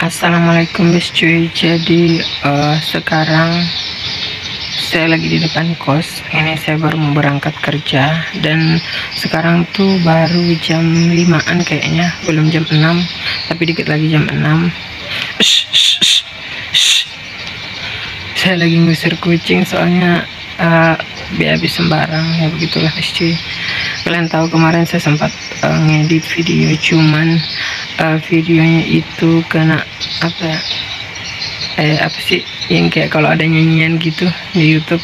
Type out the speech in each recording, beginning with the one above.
Assalamualaikum guys cuy. Jadi sekarang saya lagi di depan kos. Ini saya baru mau berangkat kerja. Dan sekarang tuh baru jam 5-an kayaknya. Belum jam 6, tapi dikit lagi jam 6. Shh, shh, shh, shh. Saya lagi ngusir kucing soalnya BAB sembarang. Ya begitulah guys cuy. Kalian tahu kemarin saya sempat ngedit video, cuman videonya itu kena apa sih yang kayak kalau ada nyanyian gitu di YouTube,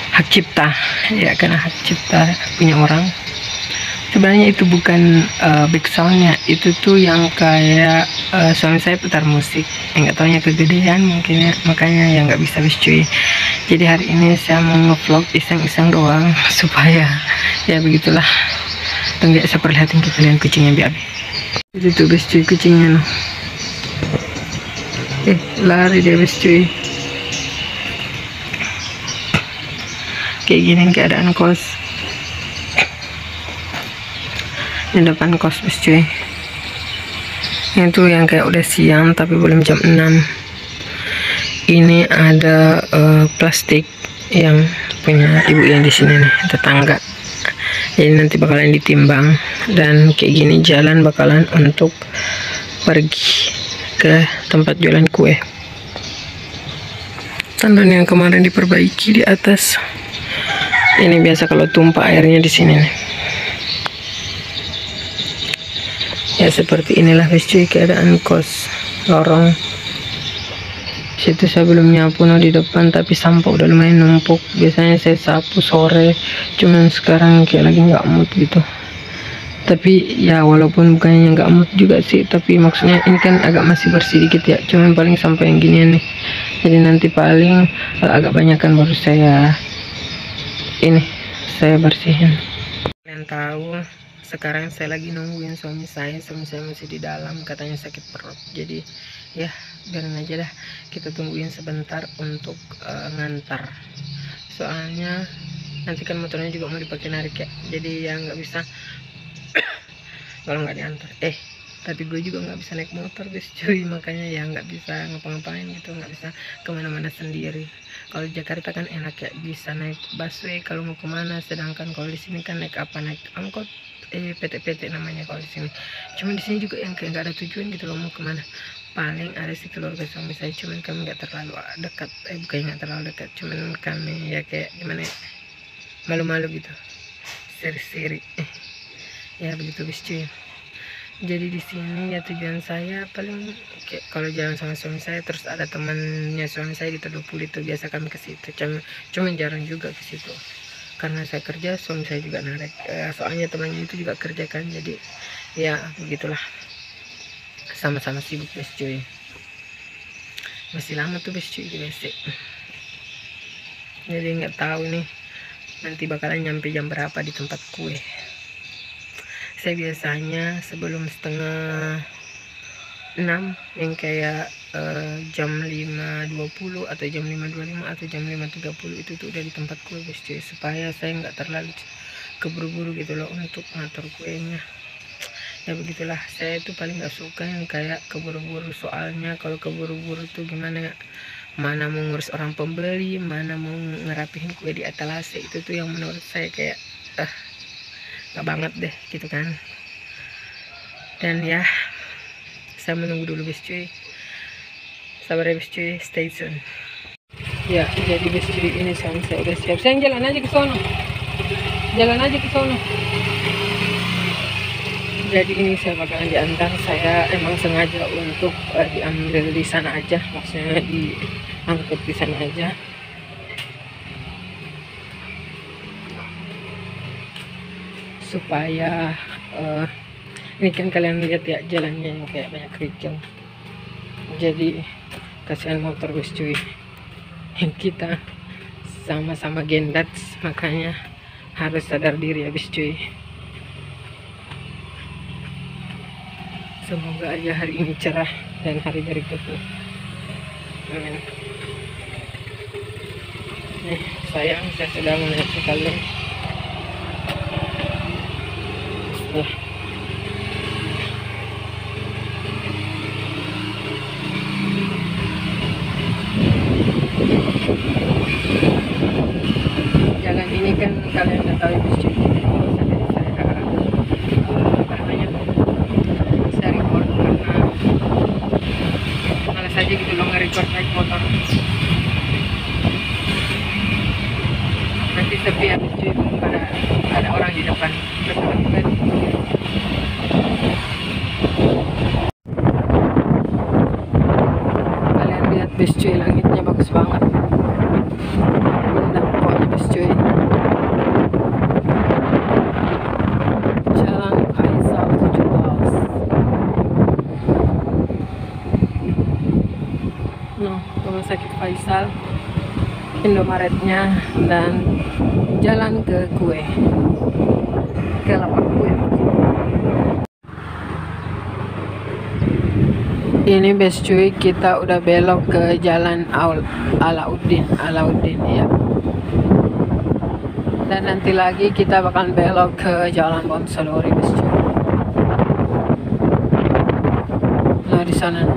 hak cipta ya, kena hak cipta punya orang. Sebenarnya itu bukan back soundnya, itu tuh yang kayak suami saya putar musik, nggak taunya kegedean mungkin ya, makanya ya nggak bisa bis cuy. Jadi hari ini saya mau ngevlog iseng-iseng doang supaya ya begitulah. Tunggu saya perlihatin ke kalian kucingnya biar itu tuh bis cuy, kucingnya noh. Lari dia bis cuy. Kayak gini keadaan kos. Di depan kos bis cuy. Itu yang kayak udah siang tapi belum jam 6. Ini ada plastik yang punya ibu yang di sini nih, tetangga. Jadi nanti bakalan ditimbang, dan kayak gini jalan bakalan untuk pergi ke tempat jualan kue. Tandon yang kemarin diperbaiki di atas. Ini biasa kalau tumpah airnya di sini nih. Ya seperti inilah guys cuy keadaan kos lorong. Situ saya belum nyapu di depan, tapi sampah udah lumayan numpuk. Biasanya saya sapu sore, cuman sekarang kayak lagi nggak mood gitu. Tapi ya walaupun bukannya nggak mood juga sih, tapi maksudnya ini kan agak masih bersih dikit ya, cuman paling sampai yang ginian nih. Jadi nanti paling agak banyak kan baru saya bersihin. Kalian tahu sekarang saya lagi nungguin suami saya masih di dalam, katanya sakit perut. Jadi ya biarin aja dah, kita tungguin sebentar untuk ngantar. Soalnya nanti kan motornya juga mau dipakai narik ya, jadi ya nggak bisa kalau nggak diantar. Tapi gue juga nggak bisa naik motor guys cuy, makanya ya nggak bisa ngapa-ngapain gitu, nggak bisa kemana-mana sendiri. Kalau di Jakarta kan enak ya, bisa naik busway kalau mau kemana, sedangkan kalau di sini kan naik angkot, PT namanya kalau di sini. Cuman di sini juga yang kayak nggak ada tujuan gitu loh mau kemana. Paling ada si keluarga suami saya, cuman kami nggak terlalu dekat, bukan nggak terlalu dekat, cuman kami ya kayak gimana ya, malu-malu gitu, siri-siri ya begitu guys cuy. Jadi di sini ya tujuan saya paling kayak kalau jalan sama suami saya, terus ada temannya suami saya di Terdopuli itu, biasa kami ke situ. Cuman jarang juga ke situ karena saya kerja, suami saya juga narik. Soalnya temannya itu juga kerja kan, jadi ya begitulah, sama-sama sibuk guys cuy. Masih lama tuh guys cuy di WC. Jadi nggak tahu nih nanti bakalan nyampe jam berapa di tempat kue. Saya biasanya sebelum setengah 6, yang kayak jam 5.20 atau jam 5.25 atau jam 5.30 itu tuh udah di tempat kue guys cuy, supaya saya nggak terlalu keburu-buru gitu loh untuk ngatur kuenya. Ya begitulah, saya itu paling nggak suka yang kayak keburu-buru. Soalnya kalau keburu-buru tuh gimana, mana mau ngurus orang pembeli, mana mau ngerapihin kue di etalase, itu tuh yang menurut saya kayak nggak banget deh gitu kan. Dan ya saya menunggu dulu guys cuy, sabar ya guys cuy, stay tune ya. Jadi guys cuy, ini saya udah siap, saya jalan aja ke sono. Jadi ini saya bakalan diantar, saya emang sengaja untuk diambil di sana aja, maksudnya diangkut di sana aja. Supaya ini kan kalian lihat ya jalannya yang kayak banyak kerikil, jadi kasihan motor guys cuy. Yang kita sama-sama gendats, makanya harus sadar diri ya guys cuy. Semoga aja hari ini cerah dan hari berikutnya, amin. Sayang saya sudah menaiki kalian. aja gitu loh nge-record naik motor. Nanti sepi habis cuy, ada orang di depan. Kalian lihat bis cuy, langitnya bagus banget. Indah pokoknya bis cuy. Jalan Faisal 17. Rumah sakit Faisal, Indomaretnya, dan jalan ke lapak kue. Ini bes cuy, kita udah belok ke jalan Alauddin ya. Dan nanti lagi kita bakal belok ke jalan Bonsolori bes cuy. Nah di sana.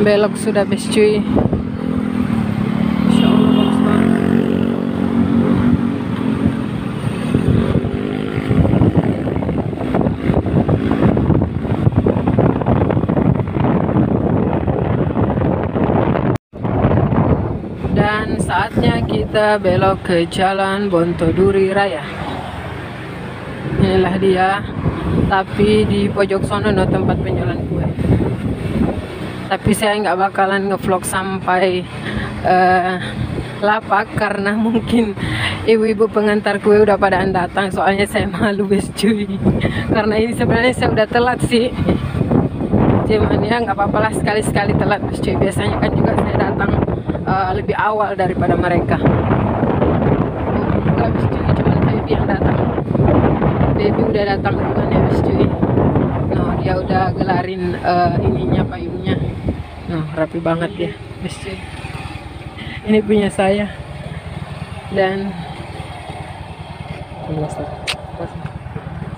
Belok sudah bes cuy. Insya Allah bagus banget. Dan saatnya kita belok ke jalan Bontoduri Raya. Inilah dia, tapi di pojok sono no tempat penjualan kue. Tapi saya nggak bakalan ngevlog sampai lapak karena mungkin ibu-ibu pengantar kue udah pada datang, soalnya saya malu bes cuy. Karena ini sebenarnya saya udah telat sih, cuman ya nggak apa-apa lah, sekali-sekali telat bes cuy. Biasanya kan juga saya datang lebih awal daripada mereka. Enggak bes cuy, cuman baby yang datang. Baby udah datang duluan ya bes cuy. Nah dia udah gelarin ininya, payungnya. Nah, rapi banget ya, bes cuy. Ini punya saya. Dan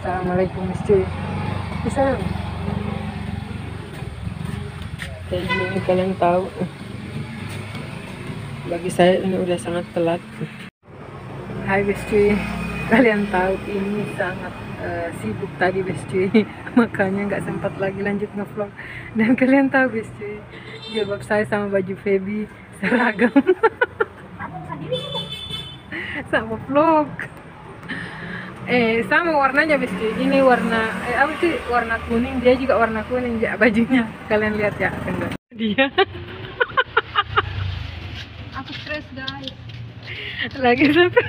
assalamualaikum bes cuy. Bisa. Kayak gini kalian tahu. Bagi saya ini udah sangat telat. Hai bes cuy. Kalian tahu ini sangat sibuk tadi bes cuy, makanya nggak sempat lagi lanjut ngevlog. Dan kalian tahu bes cuy, jilbab saya sama baju Feby seragam. Sama vlog. Sama warnanya bes cuy. Ini warna apa sih, warna kuning, dia juga warna kuning ya bajunya. Kalian lihat ya, enggak dia. Aku stres guys, Lagi sampai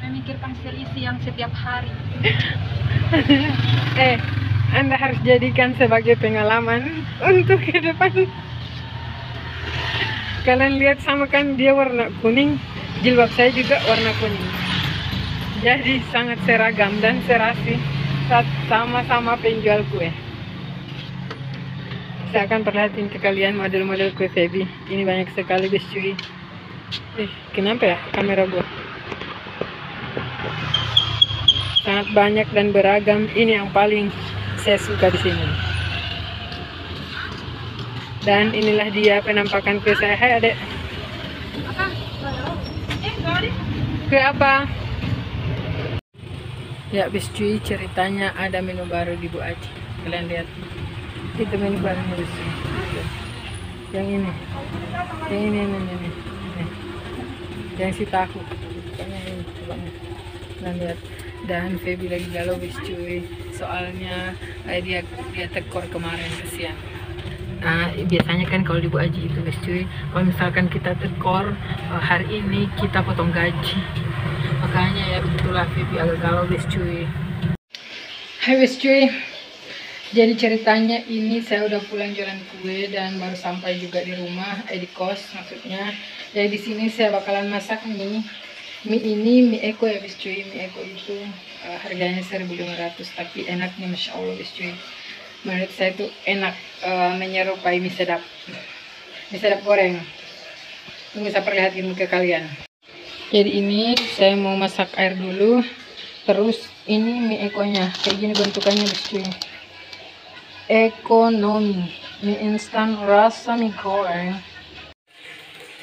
memikirkan selisih yang setiap hari. Anda harus jadikan sebagai pengalaman untuk ke depan. Kalian lihat sama kan, dia warna kuning, jilbab saya juga warna kuning. Jadi sangat seragam dan serasi, sama-sama penjual kue. Saya akan perhatiin ke kalian model-model kue Feby. Ini banyak sekali bes cuy. Kenapa ya kamera gua? Sangat banyak dan beragam. Ini yang paling saya suka di sini. Dan inilah dia penampakan kue saya. Hai adek. Kue apa? Ya bes cuy, ceritanya ada menu baru di Bu Aji. Kalian lihat. Itu menu barunya bes cuy. Yang ini. Yang ini. Yang si tahu. Pokoknya ini coba nih. Kalian lihat. Dan Feby lagi galau bes cuy, soalnya dia tekor kemarin, kesian. Nah biasanya kan kalau di Bu Aji itu bes cuy, kalau misalkan kita tekor hari ini kita potong gaji, makanya ya begitulah Feby agak galau bes cuy. Hai bes cuy, jadi ceritanya ini saya udah pulang jualan kue dan baru sampai juga di rumah, di kos maksudnya. Jadi di sini saya bakalan masak mie ini, mie eko ya bes cuy. Mie eko itu harganya 1.500, tapi enaknya masya Allah bes cuy. Menurut saya itu enak, menyerupai mie sedap. Bisa dapat goreng. Tunggu saya perlihatkan ke kalian. Jadi ini saya mau masak air dulu. Terus ini mie ekonya. Kayak gini bentukannya cuy. Ekonomi. Mie instan rasa mie goreng.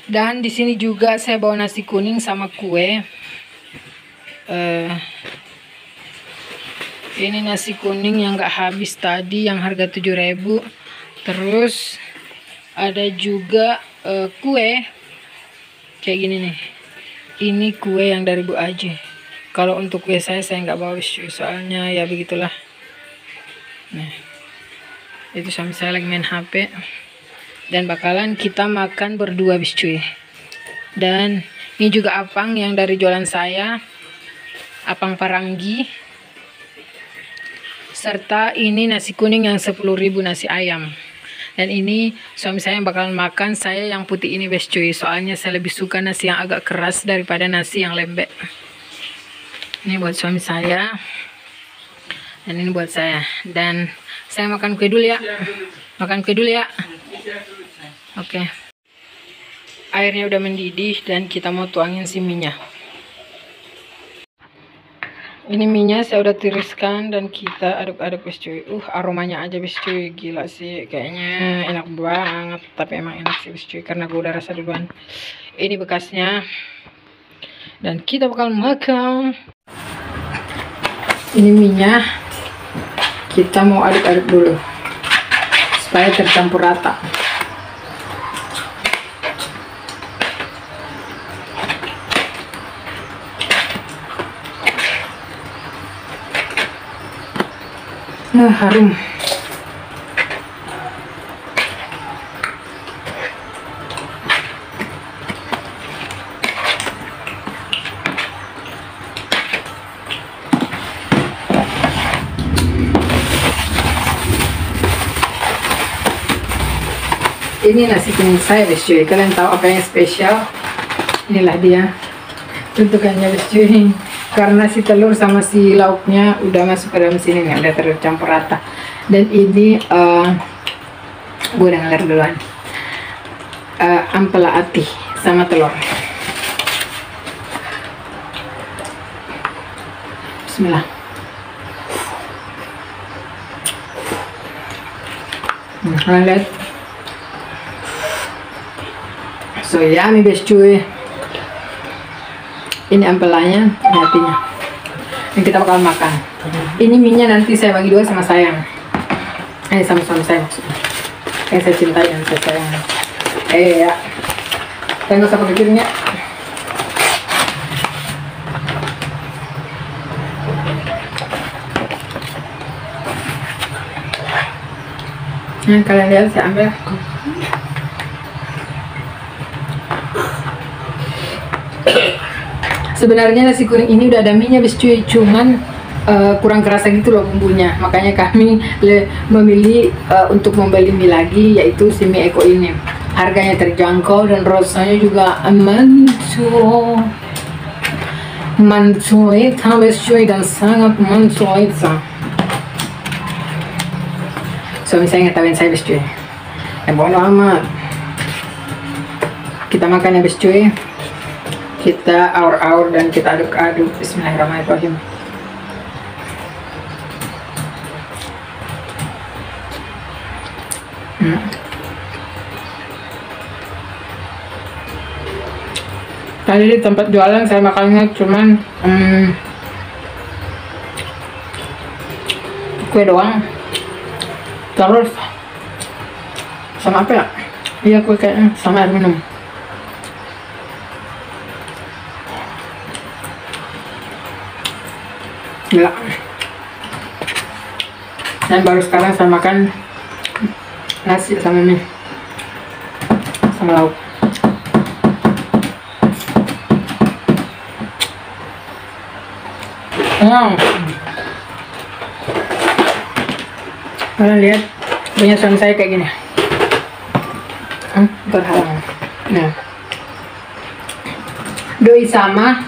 Dan di sini juga saya bawa nasi kuning sama kue. Ini nasi kuning yang gak habis tadi, yang harga 7.000. Terus ada juga kue kayak gini nih. Ini kue yang dari Bu Aji. Kalau untuk kue saya nggak bawa cuy, soalnya ya begitulah. Nah, itu suami saya lagi main HP. Dan bakalan kita makan berdua bis cuy. Dan ini juga apang yang dari jualan saya, apang Paranggi. Serta ini nasi kuning yang 10.000 nasi ayam. Dan ini suami saya yang bakalan makan, saya yang putih ini best cuy. Soalnya saya lebih suka nasi yang agak keras daripada nasi yang lembek. Ini buat suami saya. Dan ini buat saya. Dan saya makan kue dulu ya. Makan kue dulu ya. Oke. Airnya udah mendidih dan kita mau tuangin si minyak. Ini minyak saya udah tiriskan dan kita aduk-aduk bis cuy. Aromanya aja bis cuy, gila sih, kayaknya enak banget. Tapi emang enak sih bis cuy, karena gue udah rasa duluan. Ini bekasnya. Dan kita bakal makan. Ini minyak. Kita mau aduk-aduk dulu supaya tercampur rata. Harum. Ini nasi kuning saya guys cuy. Kalian tahu apa yang spesial? Inilah dia bentukannya guys cuy. Karena si telur sama si lauknya udah masuk ke dalam sini nih, udah tercampur rata. Dan ini gue udah ngeler duluan. Ampela ati sama telur. Bismillah. Kalian lihat. So yummy guys cuy. Ini ampelanya, ini hatinya. Yang kita bakal makan. Ini minyak nanti saya bagi dua sama sayang. Sama suami saya maksudnya. Yang saya cintai dan saya sayang. Ya. Saya nggak usah pakai piringnya. Nah, kalian lihat saya ambil. Sebenarnya nasi kuning ini udah ada minyak bis cuy, cuman kurang kerasa gitu loh bumbunya. Makanya kami memilih untuk membeli mie lagi, yaitu si mie Eko ini. Harganya terjangkau dan rasanya juga mansuit bis cuy, dan sangat mansuit. Suami saya ngetawain saya bis cuy. Bodo amat. Kita makan ya bis cuy. Kita aur-aur dan kita aduk-aduk. Bismillahirrahmanirrahim. Tadi di tempat jualan saya makannya cuman kue doang. Terus sama apa ya? Iya kue kayaknya sama air minum. Ya. Dan baru sekarang saya makan nasi sama mie sama lauk. Kalian lihat punya suami saya kayak gini. Terhalang. Nah, doi sama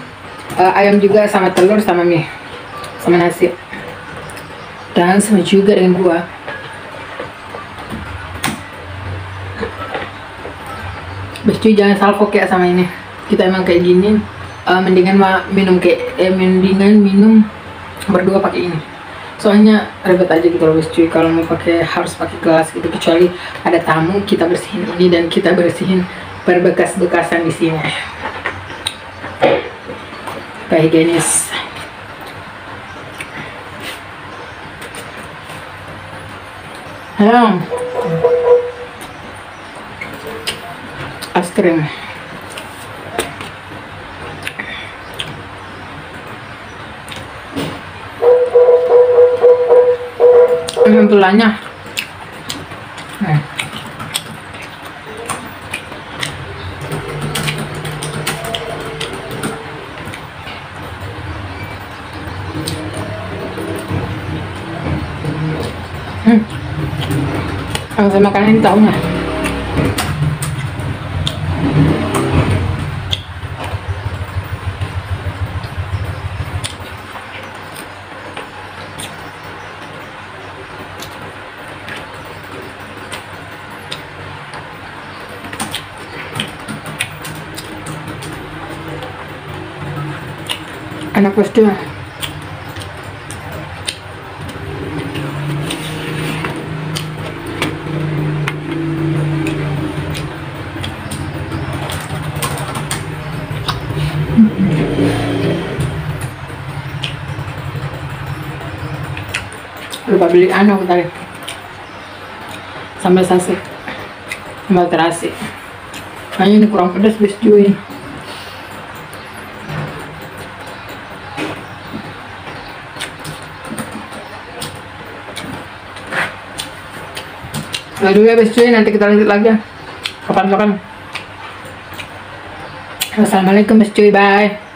ayam juga sama telur sama mie sama nasi, dan sama juga dengan gua. Bes cuy, jangan salfok ya sama ini. Kita emang kayak gini, mendingan mendingan minum berdua pakai ini. Soalnya ribet aja gitu loh bes cuy, kalau mau pakai harus pakai gelas gitu, kecuali ada tamu kita bersihin ini dan kita bersihin berbekas-bekasan di sini. Supaya higienis. Ayo. Es krim. Ini tulangnya. Saya makan ini tahunya. Enak pasti. Lupa beli aku tadi, sambal sasik, sambal terasi. Kayaknya ini kurang pedas bes cuy. Aduh ya bes cuy, nanti kita lanjut lagi ya kapan-kapan. Assalamualaikum bes cuy, bye.